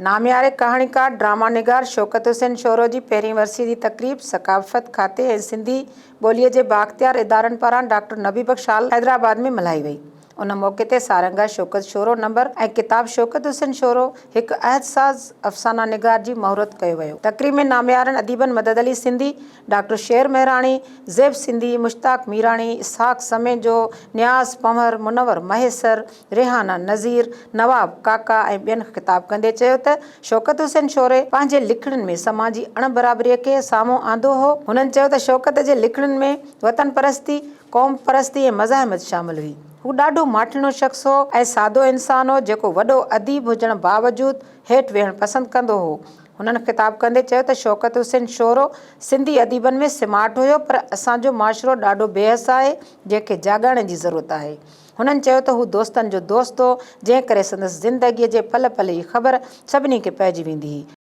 नामियारे कहाणीकार drama निगार Shaukat Hussain sorrow जी पहिरीं वरसी जी तक़रीब सकाफ़त खाते ऐं सिंधी ॿोलीअ जे बाख़्तियार इदारनि पारां डॉक्टर नबी बख्श हाल हैदराबाद में मल्हाई वई। उन मौक़े ते सारंगा शौकत शोरो नंबर ऐं किताब शौकत हुसैन शोरो हिकु अहदसाज़ अफ़साना निगार जी महूरत कयो वियो। तक़रीब में नामियारनि अदीबनि मदद अली सिंधी, डॉक्टर शेर मेहराणी, ज़ैब सिंधी, मुश्ताक मीराणी, इसहाक समेजो, न्याज़ पंवर, मुनवर महेसर, रेहाना नज़ीर, नवाब काका ऐं ॿियनि ख़िताब कंदे चयो त शौकत हुसैन शोरे पंहिंजे लिखणनि में समाजी अणबराबरीअ खे साम्हूं आंदो हो। हुननि चयो त शौकत जे लिखणनि में वतन परस्ती, क़ौम परस्ती ऐं मज़ाहिमत शामिल हुई। हू ॾाढो माठिनो शख़्स हो ऐं सादो इंसान हो जेको वॾो अदीब हुजण बावजूदि हेठि वेहणु पसंदि कंदो हो। हुननि ख़िताब कंदे चयो त शौकत हुसैन शोरो सिंधी अदीबनि में सिमाट हुयो, पर असांजो माशरो ॾाढो बेहस आहे जंहिंखे जाॻाइण जी ज़रूरत आहे। हुननि चयो त हू दोस्तनि जो दोस्त हो, जंहिं करे संदसि ज़िंदगीअ जे पल पल जी ख़बर सभिनी खे पइजी वेंदी हुई।